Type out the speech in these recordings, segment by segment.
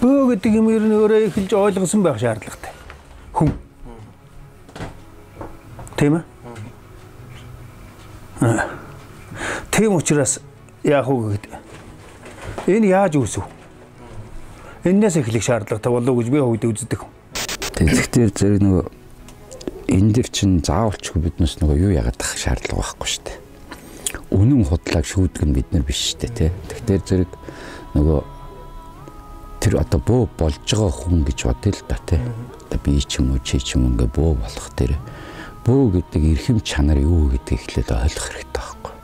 Бөө гэдэг юм ер нь өөрөө эхэлж ойлгосон байх шаардлагатай. Хүн. Тийм ээ? Тийм учраас яах вэ гэдэг. Энэ яаж үүсв? Энээс эхлэх шаардлагатай болов уу гэж би хувьд үздэг. Тэгэхээр зэрэг нөгөө энэ дэр чинь заавалчгүй биднээс нөгөө юу яагаад ах шаардлага байхгүй шүү дээ. Үнэн худлааг шүүдэг нь бид нар биш шүү дээ, тий. Тэгэхээр зэрэг нөгөө тэр одоо бөө болж байгаа хүн гэж бодъё л да, тий. Одоо би ч юм уу чи ч юм ингээ бөө болох тэр бөө гэдэг эрхэм чанар юу гэдгийг эхлээд ойлгох хэрэгтэй байхгүй.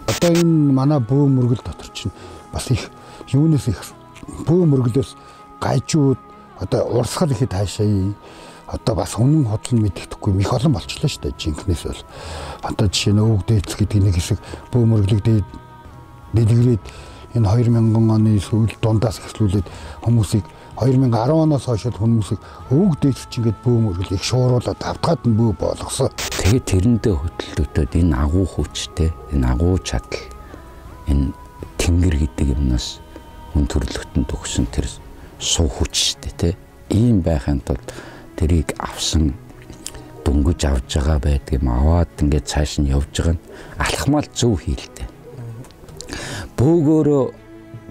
Одоо энэ манай бөө мөргөл дотор чинь бас их юунаас их бөө мөргөлөөс гайжууд одоо урсгал ихэд хаашаа одоо бас үнэн худал мэддэхгүй их олон болчихлоо шүү дээ жинхнээс бол одоо жишээ нь өвөг дээдс гэдэг нэг хэсэг бөө мөрглөг дэлгэрээд энэ 2000 оны сүүл дундаас эхлүүлээд хүмүүсийг 2010 оноос хойш хүмүүсийг өвөг дээдс чинь ингээд бөө мөргөл их шууруулаад давтгаад нь бөө болгосон. Тэгээд тэрэндээ хөдөлгөөд энэ агуу хүчтэй энэ агуу чадал энэ тэнгэр гэдэг юмнаас хүн төрлөختөнд өгсөн тэр суу хүч шүү дээ тий. Ийм байхын тулд тэрийг авсан дөнгөж авж байгаа байдаг юм аваад ингээд цааш нь явж байгаа нь алхмал зөв хийлтэй. Бөөгөөрөө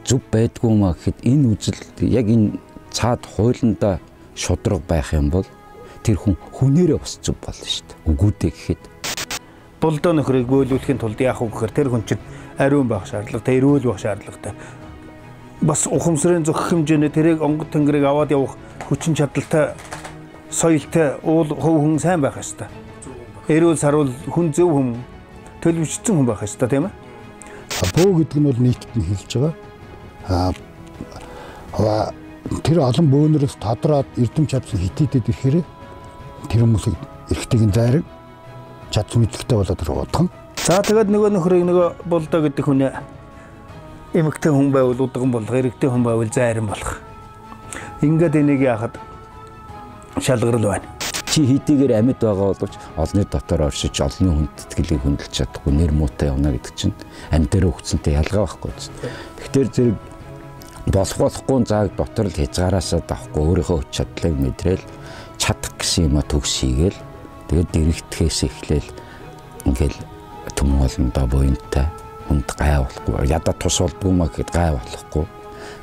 зөв байдгүй маа гэхэд энэ үзэл яг энэ цаад хуулиндаа шудраг байх юм бол тэр хүн хүнээрээ бас зөв болно шүү дээ. Үгүүдээ гэхэд Булдоо нөхрийг бөөлүүлэхийн тулд яах вэ гэхээр тэр хүн чинь ариун байх шаардлагатай, эрүүл байх шаардлагатай. Бас ухамсарын зохих хэмжээний тэрийг онгод тэнгэрийг аваад явах хүчин чадалтай соёлтой уул хөв хүн сайн байх ёстой. Эрүүл сарвал хүн зөв хүн төлөвшсөн хүн байх ёстой тийм ээ. Бөө гэдэг нь бол нийтэд нь хэлж байгаа. Тэр олон бөөнөрөөс тодроод эрдэм чадсан хитидэд ирэхээр тэр хүмүүсийг эргэтэйг зайраг чадсан мэдлэгтэй болоод тэр удхан. За тэгээд нөгөө нөхрийг нөгөө булдоо гэдэг хүнээ эмэгтэй хүн байвал удган болох, эрэгтэй хүн байвал зайран болох. Ингээд энийг яахад шалгарл байна. Чи хэдийгээр амьд байгаа боловч олны дотор оршиж олны хүнд тэтгэлийг хөндлөж чадахгүй нэр муутай явна гэдэг чинь амьд дээр өгцөнтэй ялгаа байхгүй зү. Тэгэхээр зэрэг болохгүй зааг дотор л хязгаараасаа давхгүй өөрийнхөө хүч чадлыг мэдрээл чадах гэсэн юм төгс хийгээл тэгээд дэрэгдэхээс эхлээл ингээл түмэн олондоо буянтай хүнд гай болохгүй ядаа тус болдгоо маа гэхэд гай болохгүй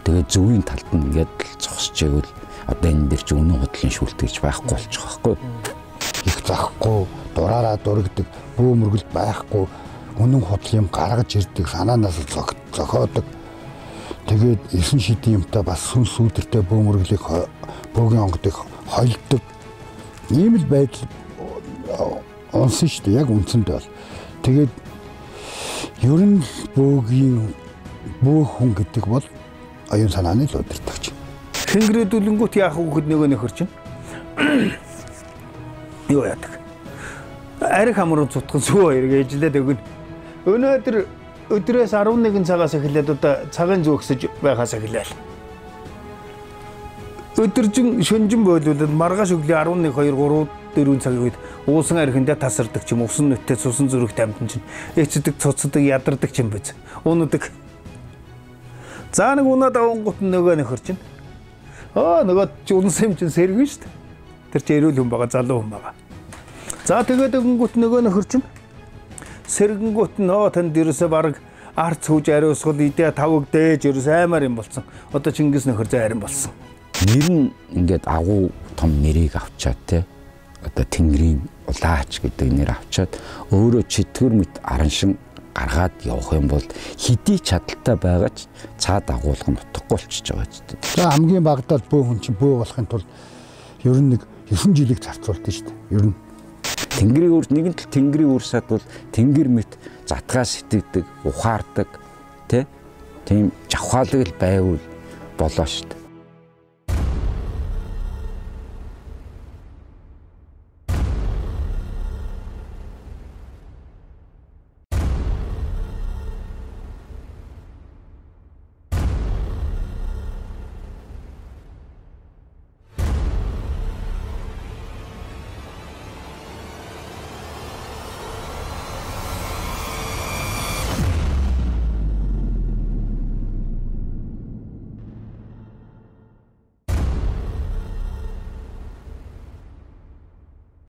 тэгээд зөвийн талд нь ингээд зогсож игэл одоо энэ дэр чи үнэн худлын шүүлтгэж байхгүй болчих واخгүй их захгүй дураараа дургдаг бөө мөргөлд байхгүй үнэн худал юм гаргаж ирдэг санаанаас зохиодог тэгээд 9 шидийн юмтай бас сүн сүүдэртэй бөө мөрглийг бөөгийн онгодыг хойлдог ийм л байдал онсон шүү дээ яг үндсэндээ бол тэгээд ер нь бөөгийн бөө хүн гэдэг бол оюун санааны л удирдагч. Тэнгэрдүүлэнгүүт яах вэ гэхэд нөгөө нөхөр чинь юу яадаг. Арих хамрын цутган сүү хоёрыг ээжлээд өгнө. Өнөөдөр өдрөөс 11 цагаас эхлээд одоо цагын зөөгсөж байхаас эхлээл. Өдөржин шөнжин бойлуулаад маргааш өглөө 11 2 3 4 цагийн үед уусан архиндаа тасардаг ч юм усан нүттэй цусан зүрхт амтан чинь эцдэг цуцдаг ядардаг ч юм биз. Ундаг. За нэг унаад авангууд нөгөө нөхөр чинь нөгөө чи унсан юм чинь сэргэн шүү дээ. Тэр чи эрүүл хүн байгаа залуу хүн байгаа. За тэгээд өгөнгүүт нөгөө нөхөр чинь сэргэнгүүт нь танд ерөөсөө баг арц хүүж ариусгал идэ тавг дээж ерөөсөө аймаар юм болсон. Одоо Чингис нөхөр зайран болсон. Нэр нь ингээд агуу том нэрийг авчаад те одоо Тэнгэрийн улаач гэдэг нэр авчаад өөрөө читгэр мэт араншин гаргаад явах юм бол хэдий чадaltaй байгаа ч цаад агуулга нь утгагүй болчихж байгаа ч гэдэг. За хамгийн багадаа бөө хүн чинь бөө болохын тулд ер нь нэг 9 жилиг зарцуулдаг шүү дээ. Ер нь Тэнгэрийн үрс нэгэн тал Тэнгэрийн үрсад бол Тэнгэр мэт затгаас сэтгэдэг, ухаардаг тийм жавхаалаг л байвал болоо шүү дээ.